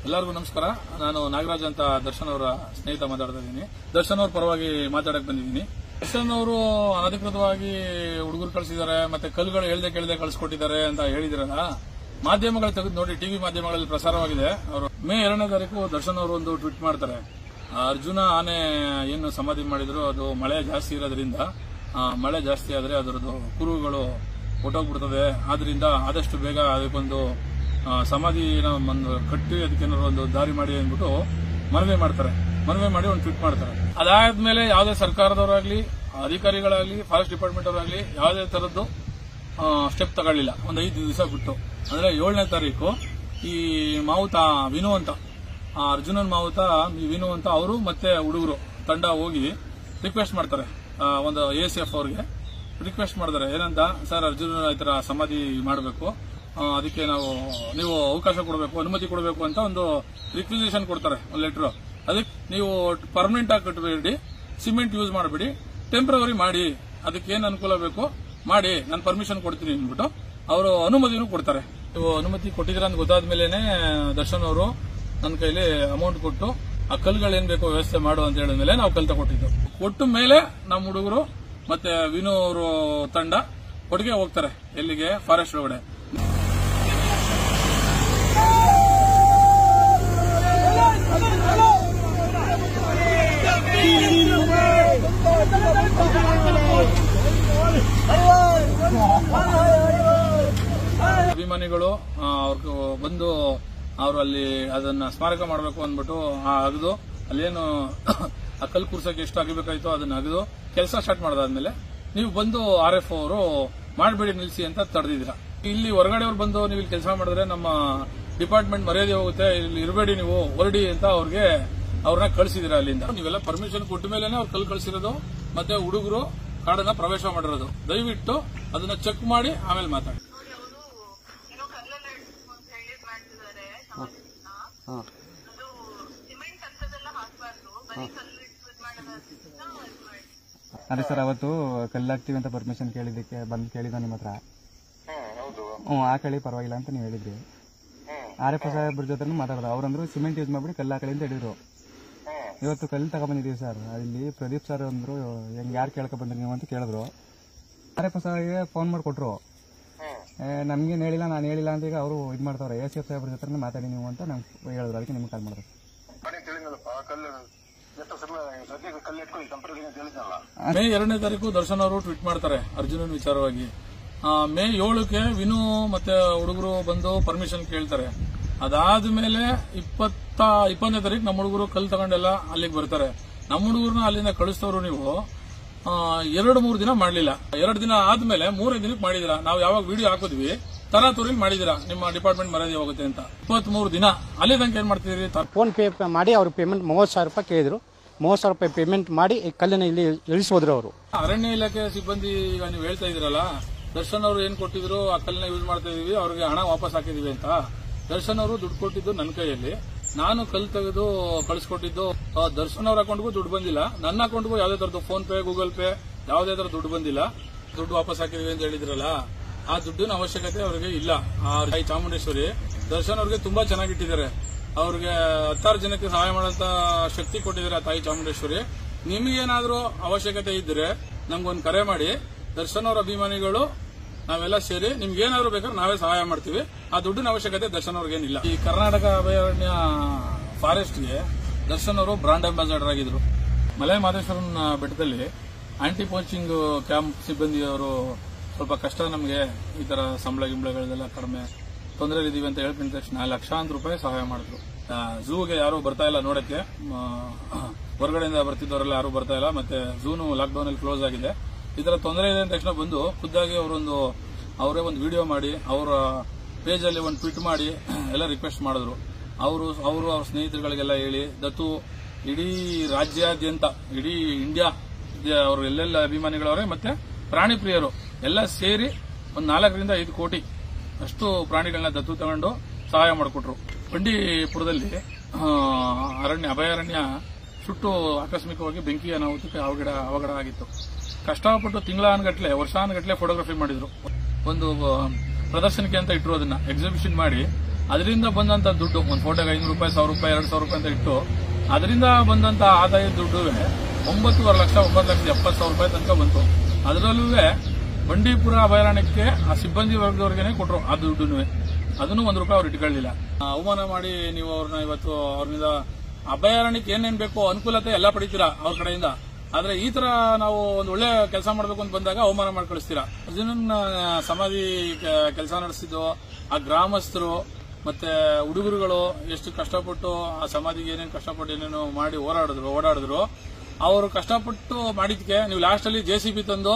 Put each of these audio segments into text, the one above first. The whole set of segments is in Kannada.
ಎಲ್ಲರಿಗೂ ನಮಸ್ಕಾರ. ನಾನು ನಾಗರಾಜ್ ಅಂತ ದರ್ಶನ್ ಅವರ ಸ್ನೇಹಿತ ಮಾತಾಡ್ತಾ ಇದ್ದೀನಿ. ದರ್ಶನ್ ಅವ್ರ ಪರವಾಗಿ ಮಾತಾಡಕ್ ಬಂದಿದ್ದೀನಿ. ದರ್ಶನ್ ಅವರು ಅನಧಿಕೃತವಾಗಿ ಹುಡುಗರು ಕಳಿಸಿದ್ದಾರೆ, ಮತ್ತೆ ಕಲ್ಲುಗಳು ಹೇಳ್ದೆ ಕಳಿಸ್ಕೊಟ್ಟಿದ್ದಾರೆ ಅಂತ ಹೇಳಿದ್ರಲ್ಲ, ಮಾಧ್ಯಮಗಳು ತೆಗೆದು ನೋಡಿ, ಟಿವಿ ಮಾಧ್ಯಮಗಳಲ್ಲಿ ಪ್ರಸಾರವಾಗಿದೆ. ಅವರು ಮೇ 2ನೇ ತಾರೀಕು ದರ್ಶನ್ ಅವರು ಒಂದು ಟ್ವೀಟ್ ಮಾಡ್ತಾರೆ. ಅರ್ಜುನ ಆನೆ ಏನು ಸಮಾಧಿ ಮಾಡಿದ್ರು, ಅದು ಮಳೆ ಜಾಸ್ತಿ ಇರೋದ್ರಿಂದ, ಮಳೆ ಜಾಸ್ತಿ ಆದ್ರೆ ಅದರದ್ದು ಕುರುಗಳು ಹೊಟ್ಟೋಗ್ಬಿಡ್ತದೆ, ಆದ್ರಿಂದ ಆದಷ್ಟು ಬೇಗ ಅದಕ್ಕೊಂದು ಸಮಾಧಿನ ಕಟ್ಟಿ ಅದಕ್ಕೇನಾದ್ರು ಒಂದು ದಾರಿ ಮಾಡಿ ಅಂದ್ಬಿಟ್ಟು ಮನವಿ ಮಾಡ್ತಾರೆ. ಮನವಿ ಮಾಡಿ ಒಂದು ಟ್ವೀಟ್ ಮಾಡ್ತಾರೆ. ಅದಾದ್ಮೇಲೆ ಯಾವುದೇ ಸರ್ಕಾರದವರಾಗ್ಲಿ, ಅಧಿಕಾರಿಗಳಾಗ್ಲಿ, ಫಾರೆಸ್ಟ್ ಡಿಪಾರ್ಟ್ಮೆಂಟ್ ಅವರಾಗ್ಲಿ ಯಾವುದೇ ತರದ್ದು ಸ್ಟೆಪ್ ತಗೊಳ್ಳಿಲ್ಲ. ಒಂದು 5 ದಿವಸ ಬಿಟ್ಟು, ಅಂದ್ರೆ 7ನೇ ತಾರೀಕು ಈ ಮಾವುತ ವಿನು ಅಂತ, ಅರ್ಜುನನ್ ಮಾವುತ ವಿನು ಅಂತ ಅವರು ಮತ್ತೆ ಹುಡುಗರು ತಂಡ ಹೋಗಿ ರಿಕ್ವೆಸ್ಟ್ ಮಾಡ್ತಾರೆ. ಒಂದು ACF ಅವ್ರಿಗೆ ರಿಕ್ವೆಸ್ಟ್ ಮಾಡ್ತಾರೆ. ಏನಂತ, ಸರ್ ಅರ್ಜುನ ಈ ತರ ಸಮಾಧಿ ಮಾಡಬೇಕು, ಅದಕ್ಕೆ ನೀವು ಅವಕಾಶ ಕೊಡಬೇಕು, ಅನುಮತಿ ಕೊಡಬೇಕು ಅಂತ ಒಂದು ರಿಕ್ವಿಸಿಷನ್ ಕೊಡ್ತಾರೆ, ಒಂದು ಲೆಟರ್. ಅದಕ್ಕೆ ನೀವು ಪರ್ಮನೆಂಟ್ ಆಗಿ ಕಟ್ಟಬೇಡಿ, ಸಿಮೆಂಟ್ ಯೂಸ್ ಮಾಡಬೇಡಿ, ಟೆಂಪರರಿ ಮಾಡಿ, ಅದಕ್ಕೆ ಏನ್ ಅನುಕೂಲ ಬೇಕು ಮಾಡಿ, ನಾನು ಪರ್ಮಿಷನ್ ಕೊಡ್ತೀನಿ ಅಂದ್ಬಿಟ್ಟು ಅವರು ಅನುಮತಿನೂ ಕೊಡ್ತಾರೆ. ನೀವು ಅನುಮತಿ ಕೊಟ್ಟಿದ್ರ ಅಂತ ಗೊತ್ತಾದ್ಮೇಲೆನೆ ದರ್ಶನ್ ಅವರು ನನ್ನ ಕೈಲಿ ಅಮೌಂಟ್ ಕೊಟ್ಟು ಆ ಕಲ್ಲುಗಳೇನ್ ಬೇಕೋ ವ್ಯವಸ್ಥೆ ಮಾಡು ಅಂತ ಹೇಳಿದ್ಮೇಲೆ ನಾವು ಕಲ್ಲು ತಗೊಟ್ಟಿದ್ದು. ಕೊಟ್ಟ ಮೇಲೆ ನಮ್ಮ ಹುಡುಗರು ಮತ್ತೆ ವಿನು ಅವರು ತಂಡ ಒಟ್ಟಿಗೆ ಹೋಗ್ತಾರೆ. ಎಲ್ಲಿಗೆ? ಫಾರೆಸ್ಟ್ ಒಳಗಡೆ. ಅಭಿಮಾನಿಗಳು ಅವ್ರಿಗೆ ಬಂದು ಅವರು ಅಲ್ಲಿ ಅದನ್ನ ಸ್ಮಾರಕ ಮಾಡಬೇಕು ಅಂದ್ಬಿಟ್ಟು ಅಗದು ಅಲ್ಲೇನು ಆ ಕಲ್ಲು ಕೂರ್ಸಕ್ಕೆ ಎಷ್ಟು ಆಗಬೇಕಾಯ್ತೋ ಅದನ್ನ ಅಗದು ಕೆಲಸ ಸ್ಟಾರ್ಟ್ ಮಾಡದಾದ್ಮೇಲೆ ನೀವು ಬಂದು RF ಅವರು ಮಾಡಬೇಡಿ ನಿಲ್ಲಿಸಿ ಅಂತ ತಡೆದಿದ್ದೀರಾ. ಇಲ್ಲಿ ಹೊರಗಡೆಯವ್ರು ಬಂದು ನೀವು ಇಲ್ಲಿ ಕೆಲಸ ಮಾಡಿದ್ರೆ ನಮ್ಮ ಡಿಪಾರ್ಟ್ಮೆಂಟ್ ಮರ್ಯಾದೆ ಹೋಗುತ್ತೆ, ಇಲ್ಲಿ ಇರಬೇಡಿ, ನೀವು ಹೊರಡಿ ಅಂತ ಅವ್ರನ್ನ ಕಳಿಸಿದಿರಾ ಅಲ್ಲಿಂದ. ನೀವೆಲ್ಲ ಪರ್ಮಿಷನ್ ಕೊಟ್ಟ ಮೇಲೆನೆ ಅವ್ರು ಕಲ್ಲು ಕಳಿಸಿರೋದು, ಮತ್ತೆ ಹುಡುಗರು ಕಾಡನ್ನ ಪ್ರವೇಶ ಮಾಡಿರೋದು. ದಯವಿಟ್ಟು ಅದನ್ನ ಚೆಕ್ ಮಾಡಿ ಆಮೇಲೆ ಮಾತಾಡಿ. ಅದೇ ಸರ್, ಅವತ್ತು ಕಲ್ಲು ಹಾಕ್ತಿವಿ ಅಂತ ಪರ್ಮಿಷನ್ ಕೇಳಿದ್ದಕ್ಕೆ ಬಂದು ಕೇಳಿದ ನಿಮ್ಮ ಹತ್ರ. ಹಾಕಳಿ ಪರವಾಗಿಲ್ಲ ಅಂತ ನೀವು ಹೇಳಿದ್ರಿ. RF ಸಾಹೇಬ್ರ ಜೊತೆ ಮಾತಾಡಿದ್ರು. ಅವ್ರಂದ್ರು ಸಿಮೆಂಟ್ ಯೂಸ್ ಮಾಡ್ಬಿಟ್ಟು ಕಲ್ಲು ಹಾಕಳಿ ಅಂತ ಹೇಳಿದ್ರು. ಇವತ್ತು ಕಲ್ಲು ತಗೊಂಡ್ಬಂದಿದ್ದೀವಿ ಸರ್. ಇಲ್ಲಿ ಪ್ರದೀಪ್ ಸರ್ ಅಂದ್ರು, ಹೆಂಗ್ ಯಾರು ಕೇಳ್ಕೊ ಬಂದ್ರಿ ನೀವು ಅಂತ ಕೇಳಿದ್ರು. RF ಸಾಹೇಬ್ಗೆ ಫೋನ್ ಮಾಡಿಕೊಟ್ರು. ನಮ್ಗೇನು ಹೇಳಿಲ್ಲ, ನಾನು ಹೇಳಿಲ್ಲ ಅಂತ ಈಗ ಅವರು ಇದು ಮಾಡ್ತಾವ್ರೆ. ACF ಸಾಹೇಬ್ರ ಜೊತೆ ಮಾತಾಡಿ ನೀವು ಅಂತ ನಮ್ಗೆ ಹೇಳಿದ್ರು. ಅದಕ್ಕೆ ನಿಮ್ಗೆ ಕಾಲ್ ಮಾಡಿದ್ರು. ಮೇ 2ನೇ ತಾರೀಕು ದರ್ಶನ್ ಅವರು ಟ್ವೀಟ್ ಮಾಡ್ತಾರೆ ಅರ್ಜುನನ್ ವಿಚಾರವಾಗಿ. ಮೇ 7ಕ್ಕೆ ವಿನು ಮತ್ತೆ ಹುಡುಗರು ಬಂದು ಪರ್ಮಿಷನ್ ಕೇಳ್ತಾರೆ. ಅದಾದ್ಮೇಲೆ 20ನೇ ತಾರೀಕು ನಮ್ಮ ಹುಡುಗರು ಕಲ್ಲು ತಗೊಂಡೆಲ್ಲ ಅಲ್ಲಿಗೆ ಬರ್ತಾರೆ. ನಮ್ಮ ಹುಡುಗರನ್ನ ಅಲ್ಲಿಂದ ಕಳಿಸ್ತವ್ರು ನೀವು 2-3 ದಿನ ಮಾಡ್ಲಿಲ್ಲ. 2 ದಿನ ಆದ್ಮೇಲೆ 3ನೇ ದಿನಕ್ಕೆ ಮಾಡಿದಿರಾ. ನಾವು ಯಾವಾಗ ವಿಡಿಯೋ ಹಾಕಿದ್ವಿ ತರಾತುರಿಲಿ ಮಾಡಿದಿರಾ, ನಿಮ್ಮ ಡಿಪಾರ್ಟ್ಮೆಂಟ್ ಮರ್ಯಾದೆ ಹೋಗುತ್ತೆ ಅಂತ. 23 ದಿನ ಅಲ್ಲಿ ತನಕ ಏನ್ ಮಾಡ್ತಿದ್ರಿ? ಫೋನ್ ಪೇ ಮಾಡಿ ಅವ್ರ ಪೇಮೆಂಟ್ 30,000 ರೂಪಾಯಿ ಕೇಳಿದ್ರು. 30,000 ರೂಪಾಯಿ ಪೇಮೆಂಟ್ ಮಾಡಿ ಈ ಕಲ್ಲನ್ನ ಇಲ್ಲಿ ಇಳಿಸೋದ್ರು ಅವರು. ಅರಣ್ಯ ಇಲಾಖೆ ಸಿಬ್ಬಂದಿ ಈಗ ನೀವು ಹೇಳ್ತಾ ಇದೀರಲ್ಲ, ದರ್ಶನ್ ಅವರು ಏನ್ ಕೊಟ್ಟಿದ್ರು, ಆ ಕಲ್ಲನ್ನ ಯೂಸ್ ಮಾಡ್ತಾ ಇದೀವಿ, ಅವ್ರಿಗೆ ಹಣ ವಾಪಸ್ ಹಾಕಿದೀವಿ ಅಂತ. ದರ್ಶನ್ ಅವರು ದುಡ್ಡು ಕೊಟ್ಟಿದ್ದು ನನ್ನ ಕೈಯಲ್ಲಿ, ನಾನು ಕಲ್ಲು ತೆಗೆದು ಕಳಿಸ್ಕೊಟ್ಟಿದ್ದು. ದರ್ಶನ್ ಅವ್ರ ಅಕೌಂಟ್ಗೂ ದುಡ್ಡು ಬಂದಿಲ್ಲ, ನನ್ನ ಅಕೌಂಟ್ಗೂ ಯಾವುದೇ ತರದ್ದು ಫೋನ್ ಪೇ, ಗೂಗಲ್ ಪೇ ಯಾವುದೇ ತರ ದುಡ್ಡು ಬಂದಿಲ್ಲ. ದುಡ್ಡು ವಾಪಸ್ ಹಾಕಿದೀವಿ ಅಂತ ಹೇಳಿದ್ರಲ್ಲ, ಆ ದುಡ್ಡಿನ ಅವಶ್ಯಕತೆ ಅವ್ರಿಗೆ ಇಲ್ಲ. ತಾಯಿ ಚಾಮುಂಡೇಶ್ವರಿ ದರ್ಶನ್ ಅವ್ರಿಗೆ ತುಂಬಾ ಚೆನ್ನಾಗಿಟ್ಟಿದ್ದಾರೆ. ಅವ್ರಿಗೆ 10 ಜನಕ್ಕೆ ಸಹಾಯ ಮಾಡೋಂತ ಶಕ್ತಿ ಕೊಟ್ಟಿದ್ದಾರೆ ಆ ತಾಯಿ ಚಾಮುಂಡೇಶ್ವರಿ. ನಿಮಗೇನಾದ್ರೂ ಅವಶ್ಯಕತೆ ಇದ್ರೆ ನಮ್ಗೊಂದು ಕರೆ ಮಾಡಿ. ದರ್ಶನ್ ಅವರ ಅಭಿಮಾನಿಗಳು ನಾವೆಲ್ಲ ಸೇರಿ ನಿಮ್ಗೇನಾದ್ರೂ ಬೇಕಾದ್ರೆ ನಾವೇ ಸಹಾಯ ಮಾಡ್ತೀವಿ. ಆ ದುಡ್ಡಿನ ಅವಶ್ಯಕತೆ ದರ್ಶನ್ ಅವ್ರಿಗೇನಿಲ್ಲ. ಈ ಕರ್ನಾಟಕ ಅಭಯಾರಣ್ಯ ಫಾರೆಸ್ಟ್ಗೆ ದರ್ಶನ್ ಅವರು ಬ್ರಾಂಡ್ ಅಂಬಾಸಿಡರ್ ಆಗಿದ್ರು. ಮಲೆ ಮಹದೇಶ್ವರನ ಬೆಟ್ಟದಲ್ಲಿ ಆಂಟಿ ಪೋಚಿಂಗ್ ಕ್ಯಾಂಪ್ ಸಿಬ್ಬಂದಿಯವರು ಸ್ವಲ್ಪ ಕಷ್ಟ, ನಮಗೆ ಈ ತರ ಸಂಬಳ ಗಿಂಬಳಗಳೆಲ್ಲ ಕಡಿಮೆ ತೊಂದರೆಲಿದ್ದೀವಿ ಅಂತ ಹೇಳ್ಕೊಂಡ ತಕ್ಷಣ ಲಕ್ಷಾಂತರ ರೂಪಾಯಿ ಸಹಾಯ ಮಾಡಿದ್ರು. ಝೂಗೆ ಯಾರು ಬರ್ತಾ ಇಲ್ಲ ನೋಡಕ್ಕೆ, ಹೊರಗಡೆಯಿಂದ ಬರ್ತಿದ್ದವರೆಲ್ಲ ಯಾರು ಬರ್ತಾ ಇಲ್ಲ. ಮತ್ತೆ ಝೂನು ಲಾಕ್ಡೌನ್ ಅಲ್ಲಿ ಕ್ಲೋಸ್ ಆಗಿದೆ. ಈ ತರ ತೊಂದರೆ ಇದೆ ಅಂದ ತಕ್ಷಣ ಬಂದು ಖುದ್ದಾಗಿ ಅವರೇ ಒಂದು ವಿಡಿಯೋ ಮಾಡಿ ಅವರ ಪೇಜ್ ಅಲ್ಲಿ ಒಂದು ಟ್ವೀಟ್ ಮಾಡಿ ಎಲ್ಲ ರಿಕ್ವೆಸ್ಟ್ ಮಾಡಿದ್ರು. ಅವರು ಅವ್ರ ಸ್ನೇಹಿತರುಗಳಿಗೆಲ್ಲ ಹೇಳಿ ದತ್ತು ಇಡೀ ರಾಜ್ಯಾದ್ಯಂತ, ಇಡೀ ಇಂಡಿಯಾ ಅವರು ಎಲ್ಲೆಲ್ಲ ಅಭಿಮಾನಿಗಳವ್ರೆ ಮತ್ತೆ ಪ್ರಾಣಿ ಪ್ರಿಯರು ಎಲ್ಲ ಸೇರಿ ಒಂದು 4 5 ಕೋಟಿ ಅಷ್ಟು ಪ್ರಾಣಿಗಳನ್ನ ದತ್ತು ತಗೊಂಡು ಸಹಾಯ ಮಾಡಿಕೊಟ್ರು. ಬಂಡೀಪುರದಲ್ಲಿ ಅಭಯಾರಣ್ಯ ಸುಟ್ಟು ಆಕಸ್ಮಿಕವಾಗಿ ಬೆಂಕಿ ಅನಾಹುತಕ್ಕೆ ಅವಘಡ ಆಗಿತ್ತು. ಕಷ್ಟಪಟ್ಟು ತಿಂಗಳಾನುಗಟ್ಲೆ ವರ್ಷಾನುಗಟ್ಲೆ ಫೋಟೋಗ್ರಫಿ ಮಾಡಿದ್ರು. ಒಂದು ಪ್ರದರ್ಶನಕ್ಕೆ ಅಂತ ಇಟ್ಟರು, ಅದನ್ನ ಎಕ್ಸಿಬಿಷನ್ ಮಾಡಿ ಅದರಿಂದ ಬಂದಂತ ದುಡ್ಡು ಒಂದು ಫೋಟೋಗೆ 500 ರೂಪಾಯಿ, 1000 ರೂಪಾಯಿ, 2000 ರೂಪಾಯಿ ಅಂತ ಇಟ್ಟು ಅದರಿಂದ ಬಂದಂತ ಆದಾಯದ ದುಡ್ಡುವೆ 9.5 ಲಕ್ಷ 9,70,000 ರೂಪಾಯಿ ತನಕ ಬಂತು. ಅದರಲ್ಲೂ ಬಂಡೀಪುರ ಅಭಯಾರಣ್ಯಕ್ಕೆ ಆ ಸಿಬ್ಬಂದಿ ವರ್ಗದವ್ರಿಗೆ ಕೊಟ್ಟರು ಆ ದುಡ್ಡು, ಅದನ್ನು 1 ರೂಪಾಯಿ ಅವ್ರು ಇಟ್ಕೊಳ್ಳಿಲ್ಲ. ಅವಮಾನ ಮಾಡಿ ನೀವು ಅವ್ರನ್ನ ಇವತ್ತು ಅವ್ರಿಂದ ಅಭಯಾರಣ್ಯಕ್ಕೆ ಏನೇನ್ ಬೇಕೋ ಅನುಕೂಲತೆ ಎಲ್ಲ ಪಡಿತೀರಾ ಅವ್ರ ಕಡೆಯಿಂದ. ಆದ್ರೆ ಈ ತರ ನಾವು ಒಂದು ಒಳ್ಳೆ ಕೆಲಸ ಮಾಡಬೇಕು ಅಂತ ಬಂದಾಗ ಅವಮಾನ ಮಾಡಿ ಕಳಿಸ್ತೀರಾ. ಅರ್ಜುನನ್ ಸಮಾಧಿ ಕೆಲಸ ನಡೆಸಿದ್ದು ಆ ಗ್ರಾಮಸ್ಥರು ಮತ್ತೆ ಹುಡುಗರುಗಳು ಎಷ್ಟು ಕಷ್ಟಪಟ್ಟು ಆ ಸಮಾಧಿಗೆ ಏನೇನು ಕಷ್ಟಪಟ್ಟು ಏನೇನು ಮಾಡಿ ಓಡಾಡಿದ್ರು. ಅವರು ಕಷ್ಟಪಟ್ಟು ಮಾಡಿದ್ಕೆ ನೀವು ಲಾಸ್ಟ್ ಅಲ್ಲಿ JCB ತಂದು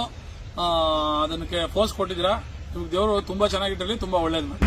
ಅದಕ್ಕೆ ಫೋರ್ಸ್ ಕೊಟ್ಟಿದ್ದೀರಾ. ನಿಮ್ಗೆ ದೇವರು ತುಂಬಾ ಚೆನ್ನಾಗಿಟ್ಟಲ್ಲಿ, ತುಂಬಾ ಒಳ್ಳೇದು ಮಾಡಿ.